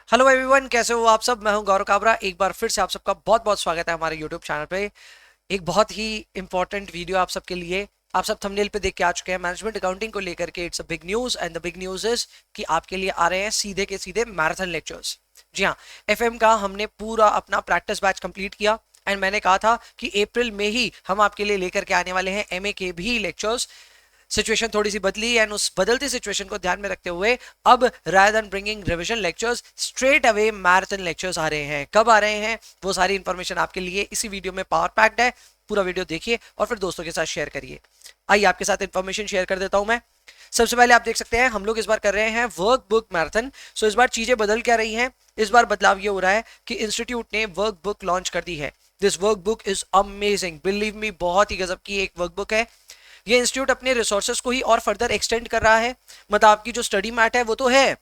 Hello everyone, कैसे हो आप सब। मैं हूं गौरव काबरा। एक बार फिर से आप सबका बहुत बहुत स्वागत है हमारे यूट्यूब चैनल पे। एक बहुत ही इंपॉर्टेंट वीडियो आप सबके लिए। आप सब थंबनेल पे देख के आ चुके हैं मैनेजमेंट अकाउंटिंग को लेकर के। It's a big news and the big news is कि आपके लिए आ रहे हैं सीधे के सीधे मैराथन लेक्चर्स। जी हाँ, एफएम का हमने पूरा अपना प्रैक्टिस बैच कंप्लीट किया एंड मैंने कहा था कि अप्रैल में ही हम आपके लिए लेकर के आने वाले हैं एमए के भी लेक्चर्स। सिचुएशन थोड़ी सी बदली एंड उस बदलती सिचुएशन को ध्यान में रखते हुए अब rather than bringing revision lectures straight away marathon lectures आ रहे हैं। कब आ रहे हैं वो सारी इंफॉर्मेशन आपके लिए इसी वीडियो में पावर पैक्ड है। पूरा वीडियो देखिए और फिर दोस्तों के साथ शेयर करिए। आइए आपके साथ इंफॉर्मेशन शेयर कर देता हूं मैं। सबसे पहले आप देख सकते हैं हम लोग इस बार कर रहे हैं वर्क बुक मैराथन। सो इस बार चीजें बदल क्या रही हैं। इस बार बदलाव ये हो रहा है कि इंस्टीट्यूट ने वर्क बुक लॉन्च कर दी है। This work book is amazing, believe me, बहुत ही गजब की एक वर्क बुक है। ये इंस्टीट्यूट अपने रिसोर्सेज को ही और फर्दर एक्सटेंड कर रहा है। मतलब आपकी जो स्टडी मैट है वो तो है,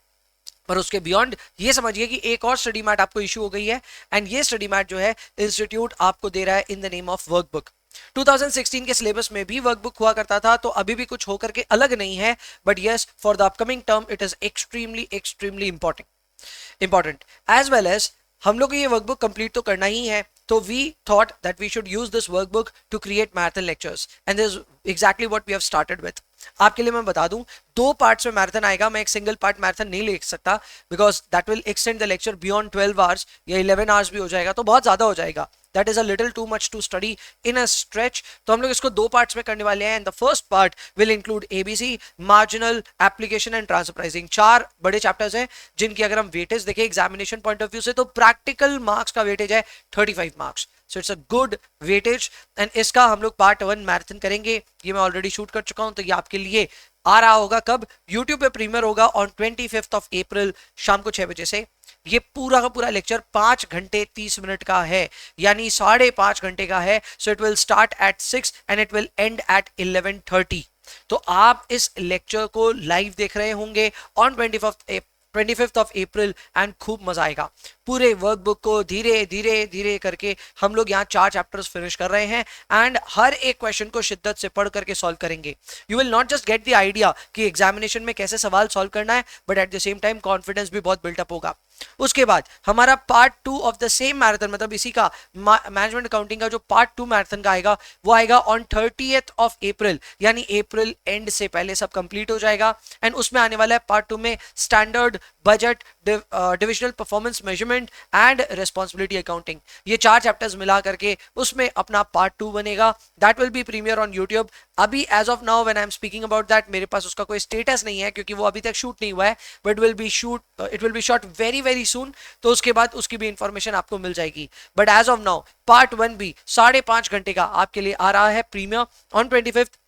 पर उसके बियॉन्ड ये समझिए कि एक और स्टडी मैट आपको इशू हो गई है एंड ये स्टडी मैट जो है इंस्टीट्यूट आपको दे रहा है in the name of workbook. 2016 के सिलेबस में भी वर्कबुक हुआ करता था, तो अभी भी कुछ होकर के अलग नहीं है, but yes, for the upcoming term it is extremely extremely important as well as हम लोग को ये वर्कबुक कंप्लीट तो करना ही है। तो we thought that we should use this workbook to create marathon lectures and this exactly what we have started with. आपके लिए मैं बता दूं, दो पार्ट्स में मैराथन आएगा। मैं एक सिंगल पार्ट मैराथन नहीं ले सकता because that will extend the lecture beyond 12 hours या 11 आवर्स भी हो जाएगा, तो बहुत ज्यादा हो जाएगा। That is a little too much to study in a stretch. तो हम लोग इसको दो पार्ट्स में करने वाले हैं and the first part will include ABC, marginal, application and transfer pricing. चार बड़े चैप्टर्स हैं जिनकी अगर हम वेटेज देखें एग्जामिनेशन पॉइंट ऑफ व्यू से, तो प्रैक्टिकल मार्क्स का वेटेज है 35 marks. So it's a good weightage and इसका हम लोग पार्ट 1 मैराथन करेंगे। ये मैं ऑलरेडी शूट कर चुका हूं, तो ये आपके लिए आ रहा होगा कब, यूट्यूब पे प्रीमियर होगा ऑन 25th ऑफ अप्रैल शाम को 6 बजे से। ये पूरा का पूरा लेक्चर 5 घंटे 30 मिनट का है, यानी 5.5 घंटे का है। So it will start at 6 and it will end at 11:30। तो आप इस लेक्चर को लाइव देख रहे होंगे on 25th of April and खूब मजा आएगा। पूरे वर्कबुक को धीरे धीरे धीरे करके हम लोग यहाँ 4 चैप्टर्स फिनिश कर रहे हैं एंड हर एक क्वेश्चन को शिद्दत से पढ़ करके सॉल्व करेंगे। You will not just get the idea कि एग्जामिनेशन में कैसे सवाल सॉल्व करना है, but at the same time confidence भी बहुत बिल्टअप होगा। उसके बाद हमारा part 2 of the same marathon, मतलब इसी का मैनेजमेंट अकाउंटिंग का जो पार्ट 2 मैराथन का आएगा वो आएगा ऑन 30th ऑफ अप्रैल, यानी अप्रैल एंड से पहले सब कंप्लीट हो जाएगा। एंड उसमें आने वाला है पार्ट 2 में standard budget, divisional performance measurement and responsibility accounting. ये 4 चैप्टर्स मिला करके उसमें अपना पार्ट 2 बनेगा। That will be premiere on YouTube. अभी as of now when I am speaking about that, मेरे पास उसका कोई स्टेटस नहीं है क्योंकि वो अभी तक शूट नहीं हुआ है, but it will be shot very very soon. तो उसके बाद उसकी भी इंफॉर्मेशन आपको मिल जाएगी। But as of now part 1 भी 5.5 घंटे का आपके लिए आ रहा है प्रीमियर ऑन 25th।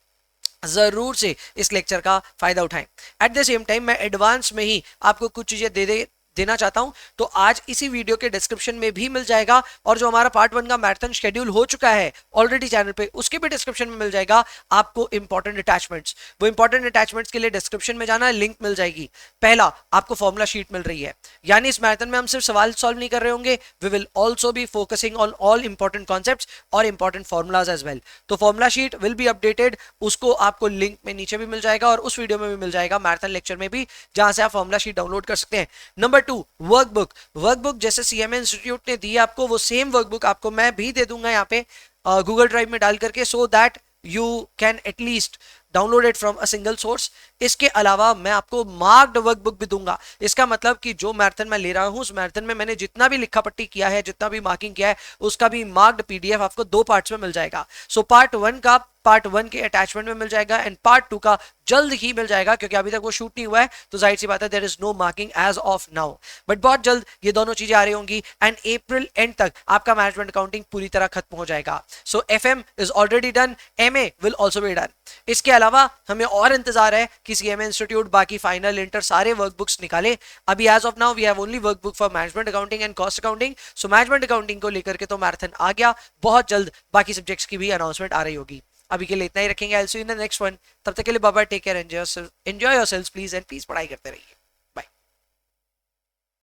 जरूर से इस लेक्चर का फायदा उठाएं। एट द सेम टाइम मैं एडवांस में ही आपको कुछ चीजें देना चाहता हूं, तो आज इसी वीडियो के डिस्क्रिप्शन में भी मिल जाएगा और जो हमारा पार्ट 1 का मैराथन शेड्यूल हो चुका है ऑलरेडी चैनल पे, उसके भी डिस्क्रिप्शन में मिल जाएगा आपको इंपॉर्टेंट अटैचमेंट्स। वो इंपॉर्टेंट अटैचमेंट्स के लिए डिस्क्रिप्शन में जाना, लिंक मिल जाएगी। पहला, आपको फॉर्मुला शीट मिल रही है, यानी इस मैराथन में हम सिर्फ सवाल सॉल्व नहीं कर रहे होंगे, we will also be focusing on all important concepts और इंपॉर्टेंट फॉर्मुलाज एज वेल। तो formula sheet will be updated, उसको आपको लिंक में नीचे भी मिल जाएगा और उस वीडियो में भी मिल जाएगा, मैराथन लेक्चर में भी, जहां से आप फॉर्मुला शीट डाउनलोड कर सकते हैं। नंबर 2, वर्कबुक जैसे सीएमए इंस्टीट्यूट ने दी आपको, वो सेम वर्कबुक आपको मैं भी दे दूंगा यहाँ पे गूगल ड्राइव में डाल करके, so that you can at least download it from a single source. इसके अलावा मैं आपको मार्क्ड वर्कबुक भी दूंगा। इसका मतलब कि जो मैराथन मैं ले रहा हूं, उस मैराथन में मैंने जितना भी लिखा पट्टी किया है, जितना भी मार्किंग किया है, उसका भी मार्क्ड पीडीएफ आपको 2 पार्ट्स में मिल जाएगा। सो पार्ट 1 का पार्ट 1 के अटैचमेंट में मिल जाएगा एंड पार्ट 2 का जल्द ही मिल जाएगा, क्योंकि अभी तक वो शूट नहीं हुआ है, तो जाहिर सी बात है there is no marking as of now, but बहुत जल्द ये दोनों चीजें आ रही होंगी एंड अप्रैल एंड तक आपका मैनेजमेंट अकाउंटिंग पूरी तरह खत्म हो जाएगा। So FM is already done, MA will also be done. इसके अलावा हमें और इंतजार है कि सीएमए इंस्टीट्यूट बाकी फाइनल इंटर सारे वर्कबुक्स निकाले। अभी as of now we have only workbook for management accounting and cost accounting. So management accounting को लेकर के तो मैराथन आ गया, बहुत जल्द बाकी सब्जेक्ट्स की भी अनाउंसमेंट आ रही होगी। अभी के लिए इतना ही रखेंगे। I will see you in the next one. तब तक के लिए bye bye, take care, enjoy yourselves please, and please पढ़ाई करते रहिए।